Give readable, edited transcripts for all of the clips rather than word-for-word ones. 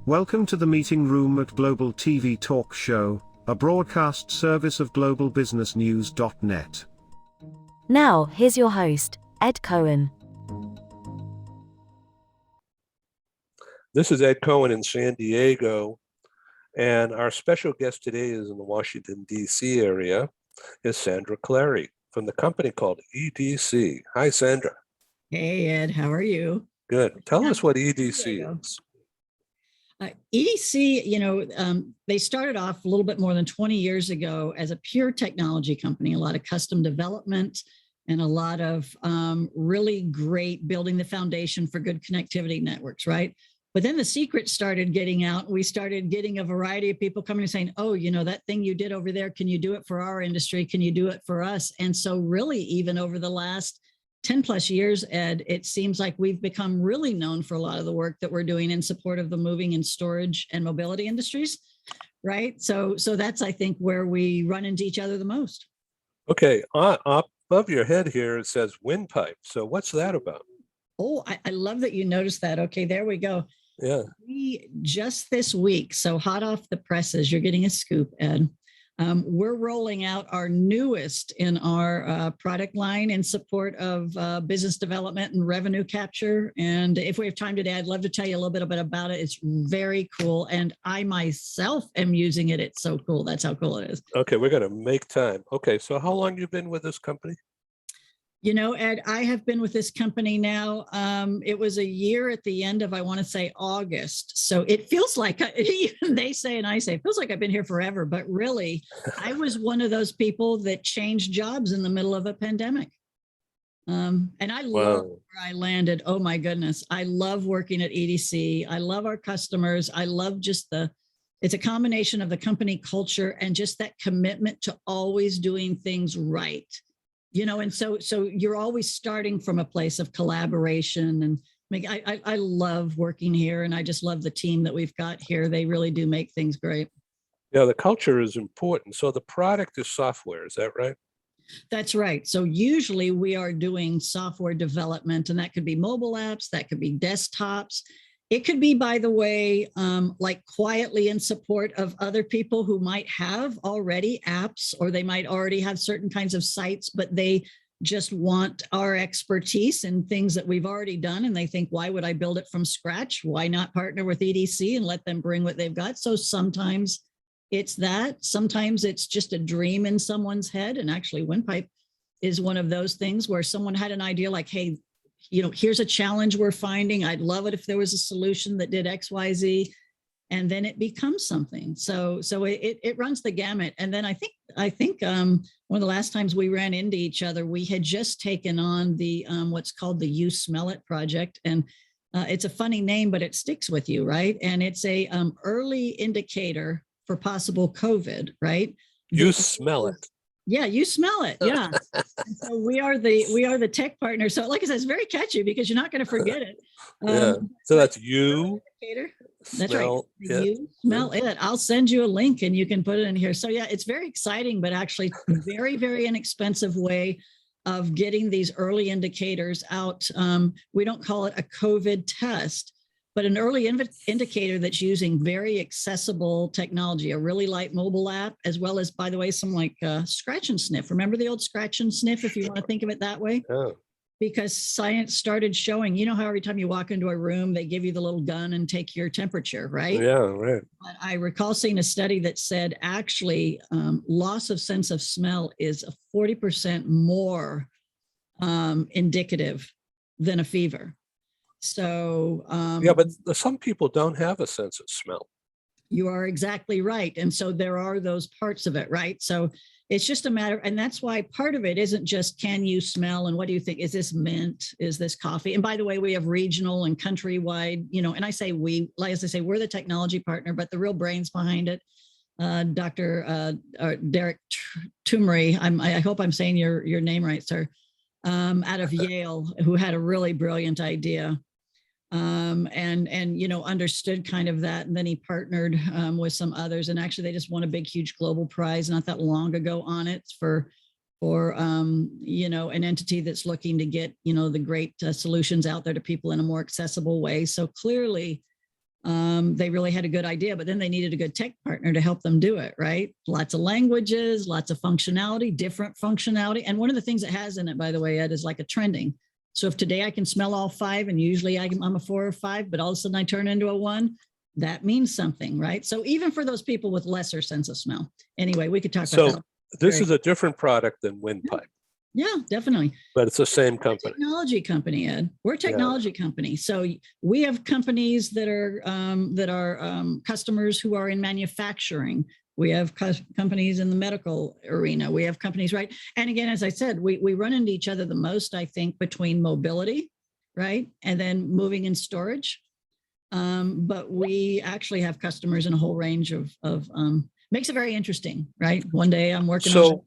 Welcome to the meeting room at Global TV Talk Show, a broadcast service of globalbusinessnews.net. Now, here's your host, Ed Cohen. This is Ed Cohen in San Diego, and our special guest today is in the Washington, D.C. area, is Sandra Clary from the company called EDC. Hi, Sandra. Hey, Ed, how are you? Good. Tell us what EDC is. EDC, they started off a little bit more than 20 years ago as a pure technology company, a lot of custom development and a lot of really great building the foundation for good connectivity networks, right? But then the secret started getting out. We started getting a variety of people coming and saying, oh, that thing you did over there, can you do it for our industry? Can you do it for us? And so really, even over the last 10 plus years, Ed, it seems like we've become really known for a lot of the work that we're doing in support of the moving and storage and mobility industries, right? So that's, I think, where we run into each other the most. Okay, up above your head here, it says windpipe. So what's that about? Oh, I love that you noticed that. Okay, there we go. Yeah. We just this week, so hot off the presses, you're getting a scoop, Ed. We're rolling out our newest in our product line in support of business development and revenue capture. And if we have time today, I'd love to tell you a little bit about it. It's very cool. And I myself am using it. It's so cool. That's how cool it is. Okay, we're going to make time. Okay, so how long you been with this company? Ed, I have been with this company now. It was a year at the end of, I want to say, August. So it feels like, even they say and I say, it feels like I've been here forever. But really, I was one of those people that changed jobs in the middle of a pandemic. And I love where I landed. Oh, my goodness. I love working at EDC. I love our customers. I love just it's a combination of the company culture and just that commitment to always doing things right. And so you're always starting from a place of collaboration. And I love working here, and I just love the team that we've got here. They really do make things great. Yeah, the culture is important. So the product is software, is that right? That's right. So usually we are doing software development, and that could be mobile apps, that could be desktops. It could be, by the way, like quietly in support of other people who might have already apps, or they might already have certain kinds of sites, but they just want our expertise in things that we've already done. And they think, why would I build it from scratch? Why not partner with EDC and let them bring what they've got? So sometimes it's that. Sometimes it's just a dream in someone's head. And actually, Windpipe is one of those things where someone had an idea like, hey, here's a challenge we're finding. I'd love it if there was a solution that did X, Y, Z, and then it becomes something. So it runs the gamut. And then I think one of the last times we ran into each other, we had just taken on the what's called the You Smell It project, and it's a funny name, but it sticks with you, right? And it's a early indicator for possible COVID, right? You smell it. Yeah, you smell it. Yeah. And so we are the tech partner. So like I said, it's very catchy because you're not going to forget it. Yeah. So that's you. That's right. You smell it. I'll send you a link and you can put it in here. So yeah, it's very exciting, but actually very, very inexpensive way of getting these early indicators out. We don't call it a COVID test, but an early indicator that's using very accessible technology, a really light mobile app, as well as, by the way, some like scratch and sniff. Remember the old scratch and sniff, if you want to think of it that way? Yeah. Because science started showing, how every time you walk into a room, they give you the little gun and take your temperature, right? Yeah, right. But I recall seeing a study that said actually loss of sense of smell is 40% more indicative than a fever. So yeah, but some people don't have a sense of smell. You are exactly right. And so there are those parts of it, right? So it's just a matter, and that's why part of it isn't just, can you smell and what do you think? Is this mint? Is this coffee? And by the way, we have regional and countrywide, and I say we, like as I say, we're the technology partner, but the real brains behind it, Dr. Derek Tumry, I hope I'm saying your name right, sir, out of Yale, who had a really brilliant idea. And understood kind of that. And then he partnered with some others. And actually, they just won a big, huge global prize not that long ago on it for or an entity that's looking to get the great solutions out there to people in a more accessible way. So clearly they really had a good idea, but then they needed a good tech partner to help them do it, right? Lots of languages, lots of functionality, different functionality. And one of the things it has in it, by the way, Ed, is like a trending. So if today I can smell all 5 and usually I'm a 4 or 5, but all of a sudden I turn into a 1, that means something, right? So even for those people with lesser sense of smell. Anyway, we could talk about that. This is a different product than Windpipe. Yeah, definitely. But it's the same company. Technology company, Ed. We're a technology company. So we have companies that are customers who are in manufacturing. We have companies in the medical arena. We have companies, right? And again, as I said, we run into each other the most, I think, between mobility, right? And then moving and storage. But we actually have customers in a whole range of makes it very interesting, right? One day I'm working on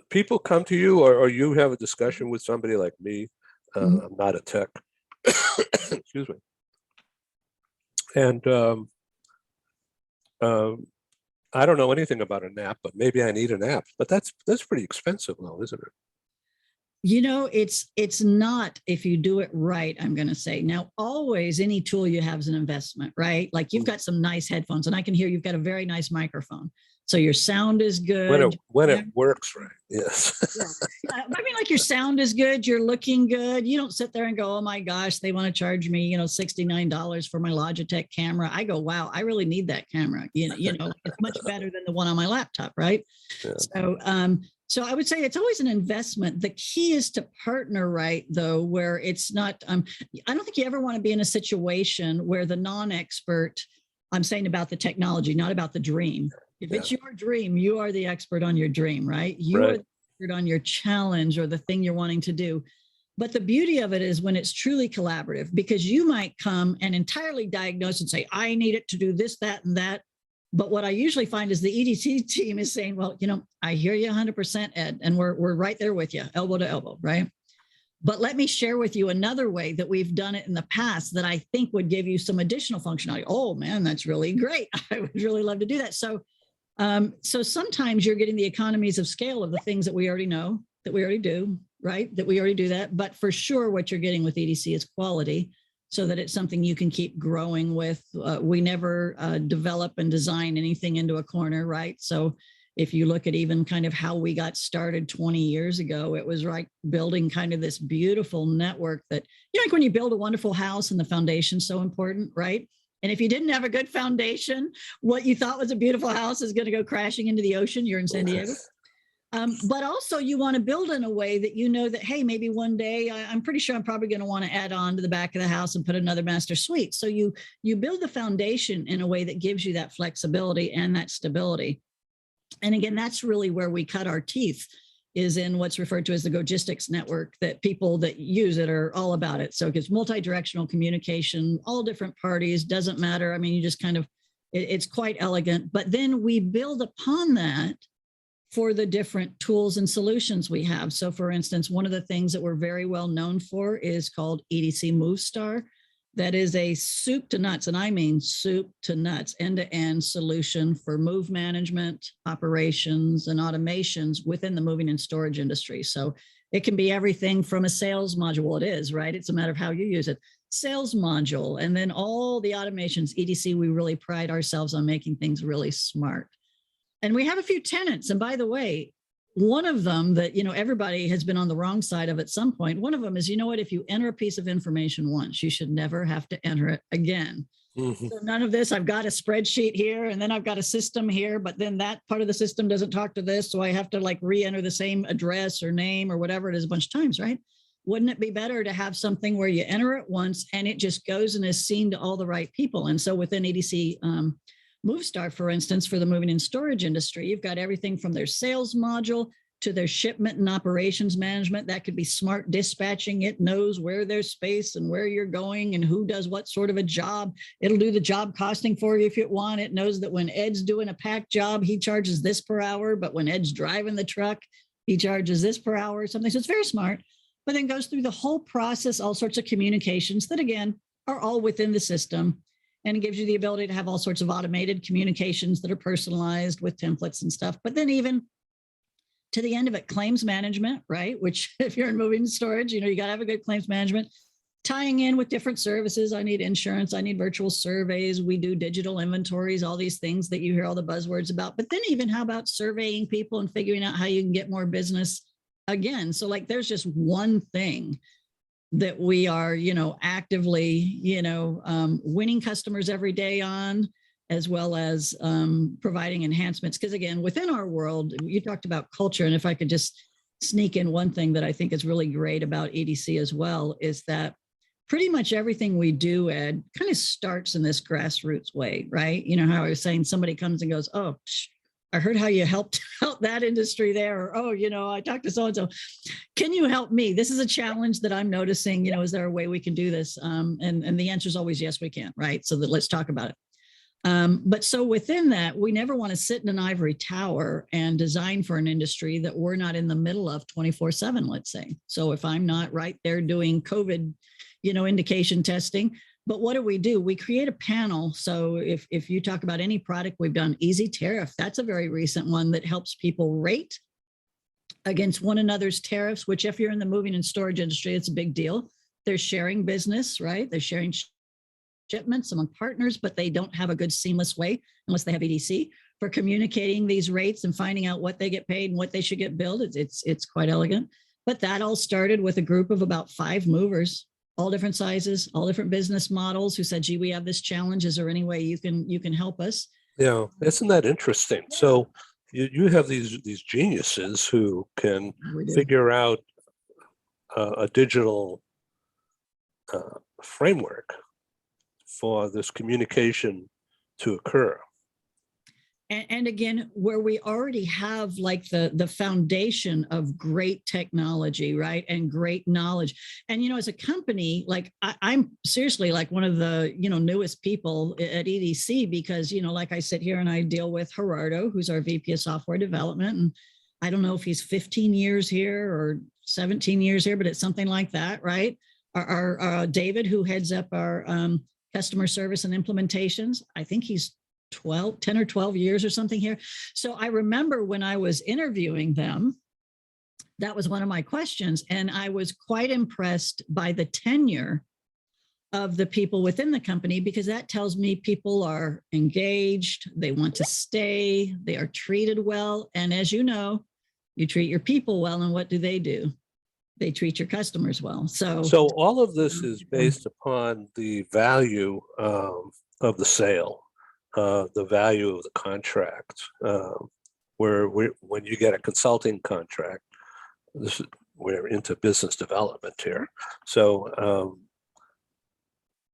people come to you, or you have a discussion with somebody like me. I'm not a tech. Excuse me. And I don't know anything about an app, but maybe I need an app. But that's pretty expensive, though, isn't it? It's not if you do it right, I'm going to say. Now, always any tool you have is an investment, right? Like you've got some nice headphones, and I can hear you've got a very nice microphone. So your sound is good. When it works right, yes. I mean, like your sound is good, you're looking good. You don't sit there and go, oh my gosh, they want to charge me, $69 for my Logitech camera. I go, wow, I really need that camera. It's much better than the one on my laptop, right? Yeah. So I would say it's always an investment. The key is to partner right, though, where it's not, I don't think you ever want to be in a situation where the non-expert, I'm saying about the technology, not about the dream. If it's your dream, you are the expert on your dream, right? You are the expert on your challenge or the thing you're wanting to do. But the beauty of it is when it's truly collaborative, because you might come and entirely diagnose and say, I need it to do this, that, and that. But what I usually find is the EDC team is saying, well, I hear you 100%, Ed, and we're right there with you, elbow to elbow, right? But let me share with you another way that we've done it in the past that I think would give you some additional functionality. Oh man, that's really great. I would really love to do that. So sometimes you're getting the economies of scale of the things that we already know, that we already do, right? That we already do that. But for sure, what you're getting with EDC is quality, so that it's something you can keep growing with. We never develop and design anything into a corner, right? So if you look at even kind of how we got started 20 years ago, it was like building kind of this beautiful network that, like when you build a wonderful house and the foundation's so important, right? And if you didn't have a good foundation, what you thought was a beautiful house is going to go crashing into the ocean. You're in San Diego. But also you want to build in a way that that, hey, maybe one day I'm pretty sure I'm probably going to want to add on to the back of the house and put another master suite. So you build the foundation in a way that gives you that flexibility and that stability. And again, that's really where we cut our teeth, is in what's referred to as the Gogistics network, that people that use it are all about it. So it gets multi-directional communication, all different parties, doesn't matter. I mean, you just kind of, it's quite elegant. But then we build upon that for the different tools and solutions we have. So for instance, one of the things that we're very well known for is called EDC MoveStar. That is a soup to nuts, and I mean soup to nuts, end-to-end solution for move management, operations, and automations within the moving and storage industry. So it can be everything from a sales module. Well, it is, right? It's a matter of how you use it. Sales module, and then all the automations. EDC, we really pride ourselves on making things really smart. And we have a few tenants. And by the way, one of them that, everybody has been on the wrong side of at some point. One of them is, if you enter a piece of information once, you should never have to enter it again. Mm-hmm. So none of this, I've got a spreadsheet here and then I've got a system here, but then that part of the system doesn't talk to this. So I have to re-enter the same address or name or whatever it is a bunch of times, right? Wouldn't it be better to have something where you enter it once and it just goes and is seen to all the right people? And so within EDC, MoveStar, for instance, for the moving and storage industry, you've got everything from their sales module to their shipment and operations management. That could be smart dispatching. It knows where there's space and where you're going and who does what sort of a job. It'll do the job costing for you if you want. It knows that when Ed's doing a pack job, he charges this per hour, but when Ed's driving the truck, he charges this per hour or something. So it's very smart, but then goes through the whole process, all sorts of communications that, again, are all within the system. And it gives you the ability to have all sorts of automated communications that are personalized with templates and stuff. But then even to the end of it, claims management, right? Which if you're in moving and storage, you got to have a good claims management, tying in with different services. I need insurance. I need virtual surveys. We do digital inventories, all these things that you hear all the buzzwords about. But then even how about surveying people and figuring out how you can get more business again? So like, there's just one thing that we are, actively, winning customers every day on, as well as providing enhancements. Because again, within our world, you talked about culture. And if I could just sneak in one thing that I think is really great about EDC as well, is that pretty much everything we do, Ed, kind of starts in this grassroots way, right? How I was saying, somebody comes and goes, oh, I heard how you helped out that industry there. Or, oh, I talked to so-and-so. Can you help me? This is a challenge that I'm noticing, is there a way we can do this? And the answer is always, yes, we can, right? So let's talk about it. But so within that, we never want to sit in an ivory tower and design for an industry that we're not in the middle of 24/7, let's say. So if I'm not right there doing COVID, indication testing, but what do? We create a panel. So if you talk about any product, we've done Easy Tariff. That's a very recent one that helps people rate against one another's tariffs, which if you're in the moving and storage industry, it's a big deal. They're sharing business, right? They're sharing shipments among partners, but they don't have a good seamless way unless they have EDC for communicating these rates and finding out what they get paid and what they should get billed. It's quite elegant. But that all started with a group of about 5 movers, all different sizes, all different business models, who said, gee, we have this challenge. Is there any way you can help us? Yeah, isn't that interesting? So you have these geniuses who can figure out a digital framework for this communication to occur. And again, where we already have like the foundation of great technology, right? And great knowledge. And, as a company, like I'm seriously like one of the, newest people at EDC, because, like I sit here and I deal with Gerardo, who's our VP of software development. And I don't know if he's 15 years here or 17 years here, but it's something like that, right? Our David, who heads up our customer service and implementations, I think he's 10 or 12 years or something here. So I remember when I was interviewing them, that was one of my questions. And I was quite impressed by the tenure of the people within the company, because that tells me people are engaged, they want to stay, they are treated well. And as you know, you treat your people well, and what do? They treat your customers well. So all of this is based upon the value of the sale. The value of the contract, when you get a consulting contract, we're into business development here. So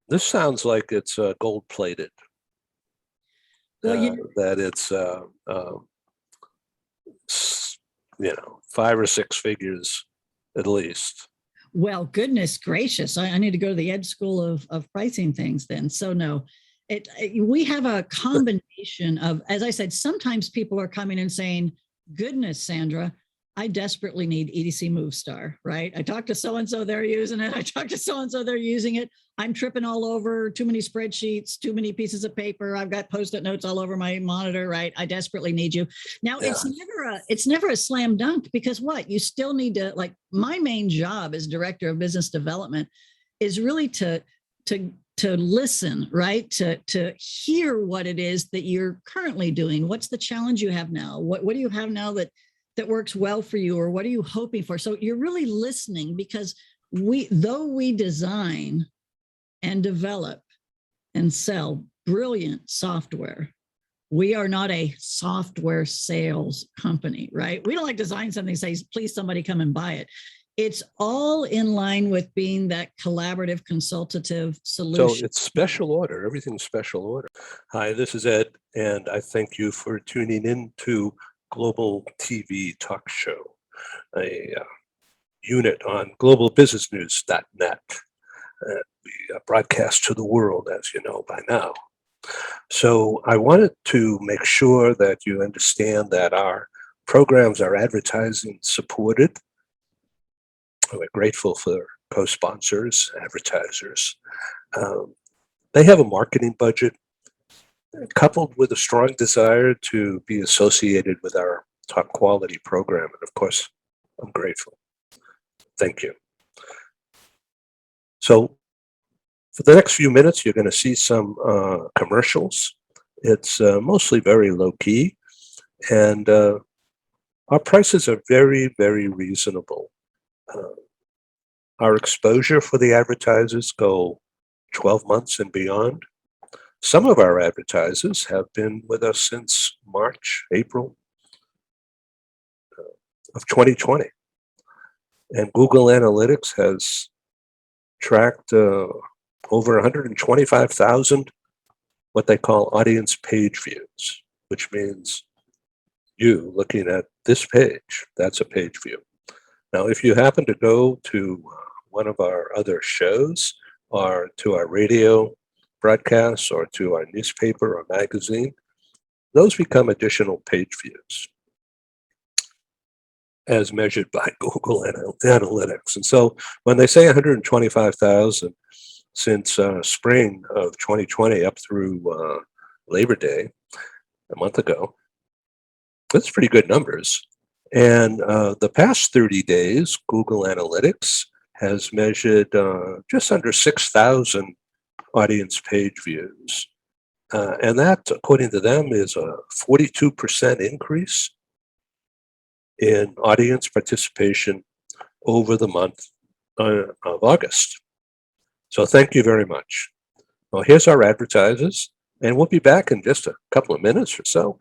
this sounds like it's gold plated. Well, that it's 5 or 6 figures at least. Well, goodness gracious, I need to go to the Ed School of pricing things then. So no. We have a combination of, as I said, sometimes people are coming and saying, goodness, Sandra, I desperately need EDC MoveStar, right? I talked to so-and-so, they're using it. I talked to so-and-so, they're using it. I'm tripping all over, too many spreadsheets, too many pieces of paper. I've got Post-it notes all over my monitor, right? I desperately need you. Now, yeah. It's never a slam dunk, because what? You still need to, like, my main job as director of business development is really to listen, right? To hear what it is that you're currently doing. What's the challenge you have now? What do you have now that works well for you? Or what are you hoping for? So you're really listening, because though we design and develop and sell brilliant software, we are not a software sales company, right? We don't like design something and say, please somebody come and buy it. It's all in line with being that collaborative, consultative solution. So it's special order. Everything's special order. Hi, this is Ed, and I thank you for tuning in to Global TV Talk Show, a unit on globalbusinessnews.net. We broadcast to the world, as you know by now. So I wanted to make sure that you understand that our programs are advertising supported. We're grateful for co-sponsors, advertisers. They have a marketing budget coupled with a strong desire to be associated with our top quality program. And of course, I'm grateful. Thank you. So for the next few minutes, you're going to see some commercials. It's mostly very low key, and our prices are very, very reasonable. Our exposure for the advertisers go 12 months and beyond. Some of our advertisers have been with us since March, April of 2020. And Google Analytics has tracked over 125,000 what they call audience page views, which means you looking at this page, that's a page view. Now, if you happen to go to one of our other shows or to our radio broadcasts or to our newspaper or magazine, those become additional page views as measured by Google Analytics. And so when they say 125,000 since spring of 2020 up through Labor Day, a month ago, that's pretty good numbers. And the past 30 days, Google Analytics has measured just under 6,000 audience page views. And that, according to them, is a 42% increase in audience participation over the month of August. So thank you very much. Well, here's our advertisers, and we'll be back in just a couple of minutes or so,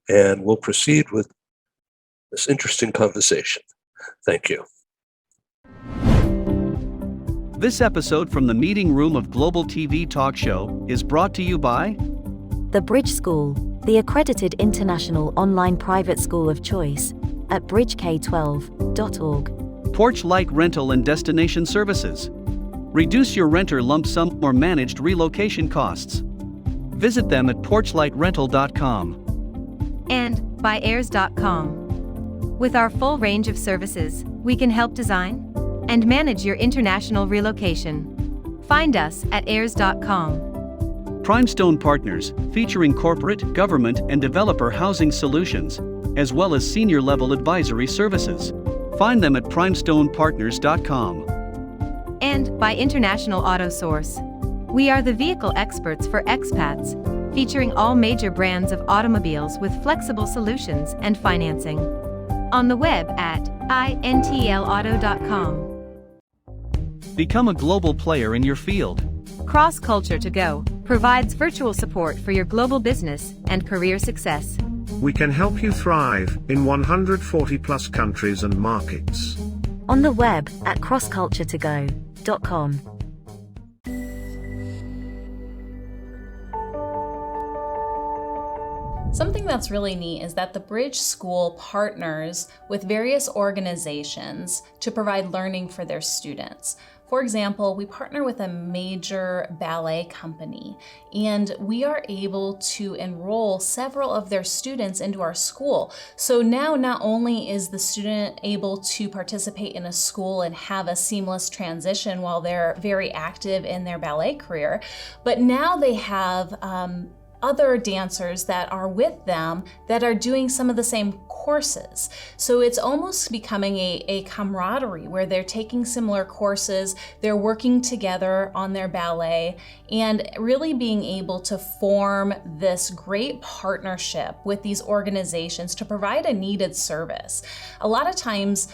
and we'll proceed with this interesting conversation. Thank you. This episode from the meeting room of Global TV Talk Show is brought to you by The Bridge School, the accredited international online private school of choice, at bridgek12.org. Porch Light Rental and Destination Services. Reduce your renter lump sum or managed relocation costs. Visit them at porchlightrental.com. And by airs.com. With our full range of services, we can help design and manage your international relocation. Find us at airs.com. Primestone Partners, featuring corporate, government, and developer housing solutions, as well as senior-level advisory services. Find them at primestonepartners.com. And by International Auto Source. We are the vehicle experts for expats, featuring all major brands of automobiles with flexible solutions and financing. On the web at intlauto.com. Become a global player in your field. Cross Culture to Go provides virtual support for your global business and career success. We can help you thrive in 140 plus countries and markets. On the web at crossculturetogo.com. Something that's really neat is that the Bridge School partners with various organizations to provide learning for their students. For example, we partner with a major ballet company, and we are able to enroll several of their students into our school. So now not only is the student able to participate in a school and have a seamless transition while they're very active in their ballet career, but now they have other dancers that are with them that are doing some of the same courses. So it's almost becoming a camaraderie where they're taking similar courses, they're working together on their ballet, and really being able to form this great partnership with these organizations to provide a needed service. A lot of times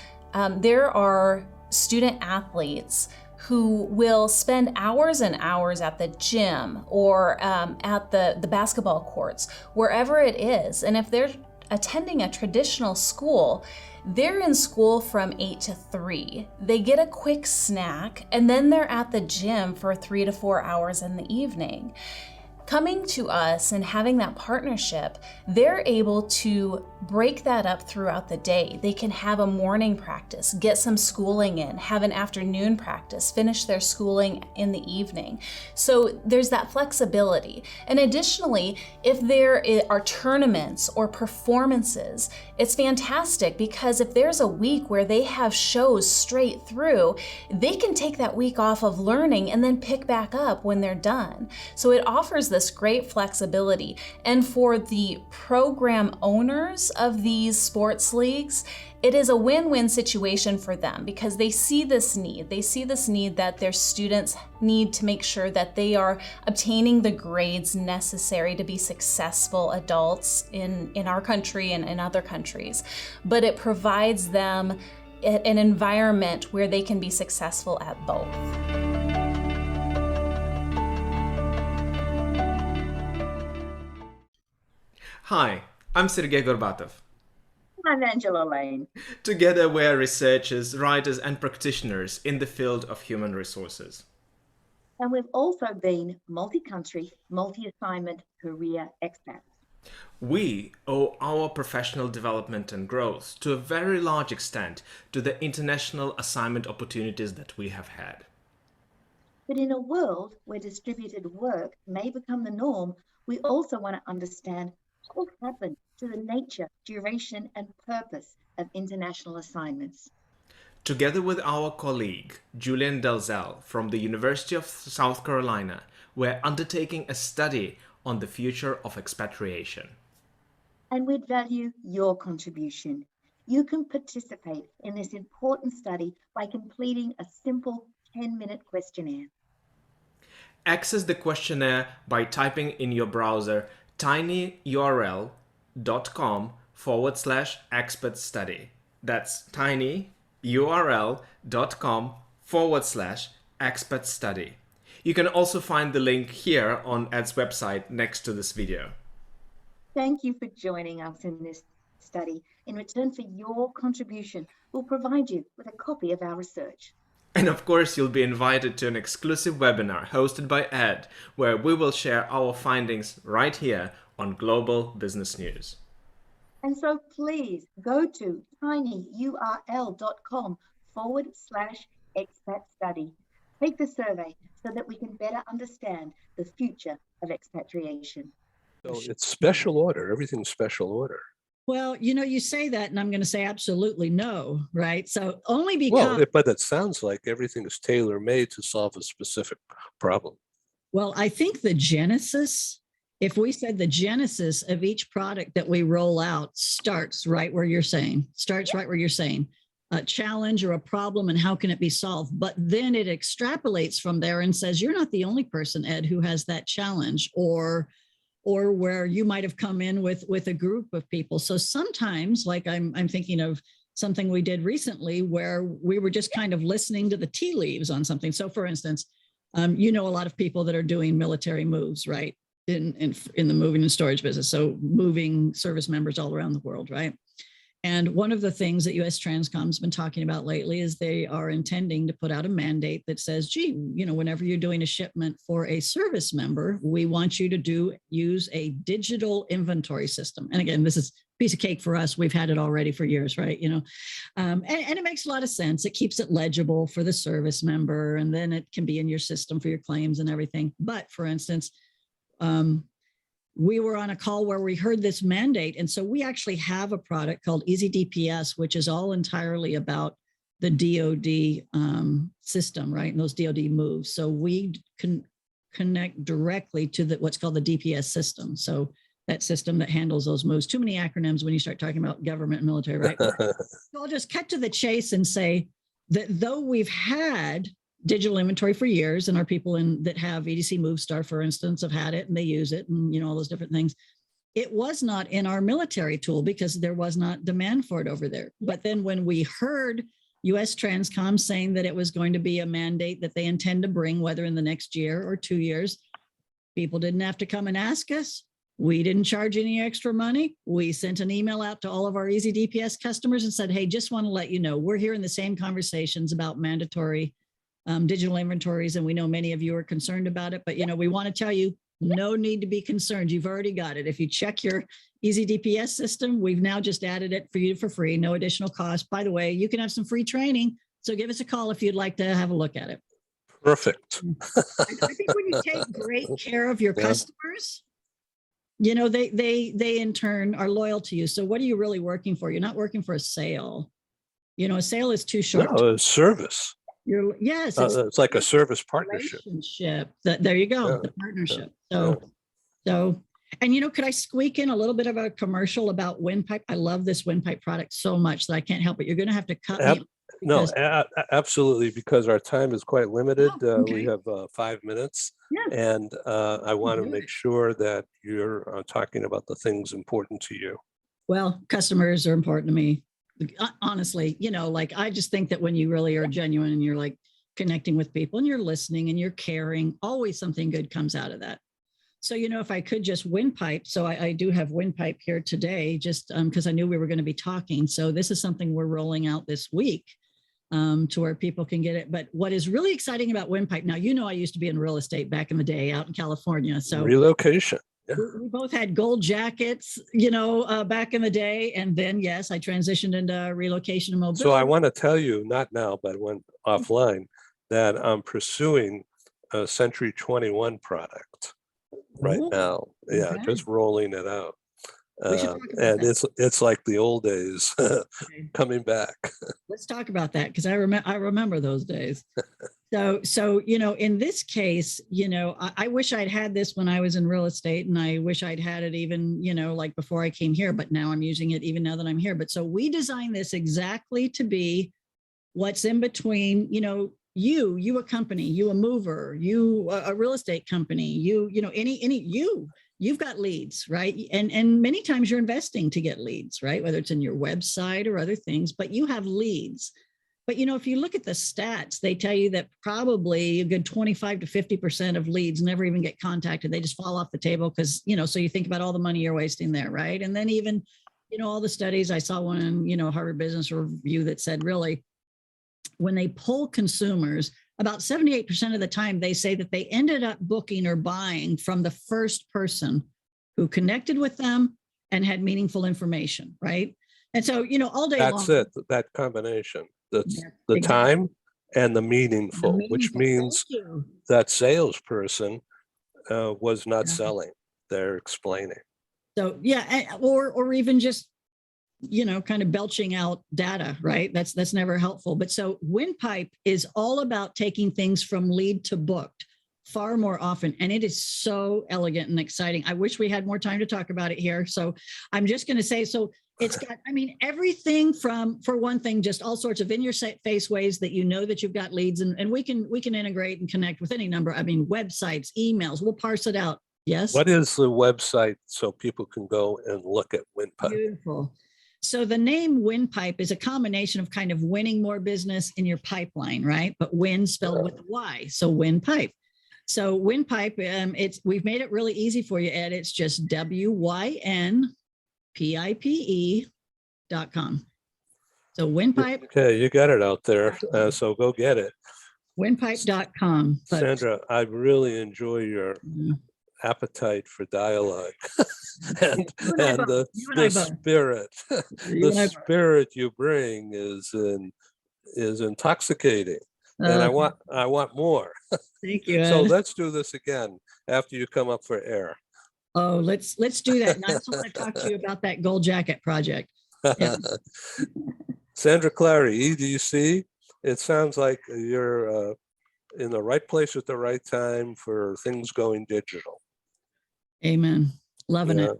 there are student athletes who will spend hours and hours at the gym or at the basketball courts, wherever it is. And if they're attending a traditional school, they're in school from 8 to 3. They get a quick snack, and then they're at the gym for 3 to 4 hours in the evening. Coming to us and having that partnership, they're able to break that up throughout the day. They can have a morning practice, get some schooling in, have an afternoon practice, finish their schooling in the evening. So there's that flexibility. And additionally, if there are tournaments or performances, it's fantastic because if there's a week where they have shows straight through, they can take that week off of learning and then pick back up when they're done. So it offers this great flexibility. And for the program owners of these sports leagues, it is a win-win situation for them because they see this need. They see this need that their students need to make sure that they are obtaining the grades necessary to be successful adults in our country and in other countries. But it provides them an environment where they can be successful at both. Hi, I'm Sergey Gorbatov. I'm Angela Lane. Together we are researchers, writers and practitioners in the field of human resources. And we've also been multi-country, multi-assignment career expats. We owe our professional development and growth to a very large extent to the international assignment opportunities that we have had. But in a world where distributed work may become the norm, we also want to understand what happened to the nature, duration, and purpose of international assignments. Together with our colleague, Julian Dalzell from the University of South Carolina, we're undertaking a study on the future of expatriation. And we'd value your contribution. You can participate in this important study by completing a simple 10-minute questionnaire. Access the questionnaire by typing in your browser tinyurl.com/expert study. That's tinyurl.com/expert study. You can also find the link here on Ed's website next to this video. Thank you for joining us in this study. In return for your contribution, we'll provide you with a copy of our research. And of course, you'll be invited to an exclusive webinar hosted by Ed, where we will share our findings right here on Global Business News. And so please go to tinyurl.com/expat study. Take the survey so that we can better understand the future of expatriation. So it's special order, everything's special order. Well, you say that, and I'm going to say absolutely no, right? So only because... Well, but it sounds like everything is tailor-made to solve a specific problem. Well, I think the genesis, if we said the genesis of each product that we roll out starts right where you're saying, a challenge or a problem and how can it be solved? But then it extrapolates from there and says, you're not the only person, Ed, who has that challenge, or where you might have come in with a group of people. So sometimes, like I'm thinking of something we did recently where we were just kind of listening to the tea leaves on something. So for instance, a lot of people that are doing military moves, right? In the moving and storage business. So moving service members all around the world, right? And one of the things that US Transcom's been talking about lately is they are intending to put out a mandate that says, gee, whenever you're doing a shipment for a service member, we want you to use a digital inventory system. And again, this is a piece of cake for us. We've had it already for years, right? And it makes a lot of sense. It keeps it legible for the service member, and then it can be in your system for your claims and everything. But for instance, we were on a call where we heard this mandate. And so we actually have a product called Easy DPS, which is all entirely about the DoD system, right? And those DoD moves. So we can connect directly to what's called the DPS system. So that system that handles those moves. Too many acronyms when you start talking about government and military, right? So I'll just cut to the chase and say that though we've had digital inventory for years, and our people that have EDC MoveStar, for instance, have had it and they use it, and all those different things. It was not in our military tool because there was not demand for it over there. But then when we heard US Transcom saying that it was going to be a mandate that they intend to bring, whether in the next year or 2 years, people didn't have to come and ask us. We didn't charge any extra money. We sent an email out to all of our Easy DPS customers and said, hey, just want to let you know, we're hearing the same conversations about mandatory digital inventories, and we know many of you are concerned about it, but we want to tell you, no need to be concerned. You've already got it. If you check your Easy DPS system, we've now just added it for you for free, no additional cost. By the way, you can have some free training, so give us a call if you'd like to have a look at it. Perfect. I think when you take great care of your customers, they in turn are loyal to you. So what are you really working for? You're not working for a sale. A sale is too short. No, it's service. Yes, it's like a service partnership. There you go, the partnership. So So, and could I squeak in a little bit of a commercial about windpipe? I love this windpipe product so much that I can't help it. You're going to have to cut me. No, absolutely, because our time is quite limited. Okay. We have 5 minutes, Yeah. and I want to make sure that you're talking about the things important to you. Well, customers are important to me. Honestly, like I just think that when you really are genuine and you're like connecting with people and you're listening and you're caring, always something good comes out of that. So, if I could just windpipe. So I do have windpipe here today, just because I knew we were going to be talking. So this is something we're rolling out this week to where people can get it. But what is really exciting about windpipe, now, I used to be in real estate back in the day out in California. So relocation. Yeah. We both had gold jackets, back in the day. And then, yes, I transitioned into relocation and mobility. So I want to tell you, not now, but when offline, that I'm pursuing a Century 21 product right now. Yeah, okay. just rolling it out. We should talk about And that. it's like the old days coming back. Let's talk about that, because I remember those days. So in this case, I wish I'd had this when I was in real estate, and I wish I'd had it even, like before I came here, but now I'm using it even now that I'm here. But so we designed this exactly to be what's in between, you a company, you a mover, you a real estate company, you've got leads, right? And many times you're investing to get leads, right? Whether it's in your website or other things, but you have leads. But, if you look at the stats, they tell you that probably a good 25 to 50% of leads never even get contacted. They just fall off the table because, so you think about all the money you're wasting there, right? And then even, all the studies, I saw one in, Harvard Business Review that said really, when they poll consumers, about 78% of the time, they say that they ended up booking or buying from the first person who connected with them and had meaningful information, right? And so, all day long. That's it, that combination, the time and the meaningful, which means that salesperson was not selling, they're explaining. So, yeah, or even just, kind of belching out data, right? That's never helpful. But so windpipe is all about taking things from lead to booked far more often. And it is so elegant and exciting. I wish we had more time to talk about it here. So I'm just going to say, so it's got, everything from, for one thing, just all sorts of in your face ways that that you've got leads, and we can integrate and connect with any number. Websites, emails, we'll parse it out. Yes. What is the website so people can go and look at windpipe? Beautiful. So the name windpipe is a combination of kind of winning more business in your pipeline, right? But win spelled with a Y, so windpipe. So windpipe, we've made it really easy for you, Ed. It's just WYNPIPE.com. So windpipe. Okay, you got it out there. So go get it. Windpipe.com. Sandra, I really enjoy your appetite for dialogue and the spirit. The spirit you bring is intoxicating, and I want more. Thank you, Ed. So let's do this again after you come up for air. Oh, let's do that. And I also want to talk to you about that gold jacket project. Yeah. Sandra Clary, EDC. It sounds like you're in the right place at the right time for things going digital. Amen. Loving it.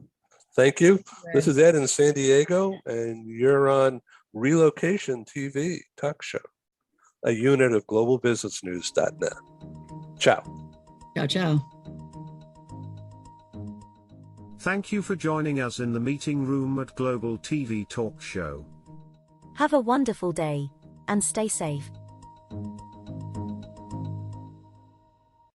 Thank you. This is Ed in San Diego, and you're on Relocation TV Talk Show, a unit of globalbusinessnews.net. Ciao. Ciao, ciao. Thank you for joining us in the meeting room at Global TV Talk Show. Have a wonderful day, and stay safe.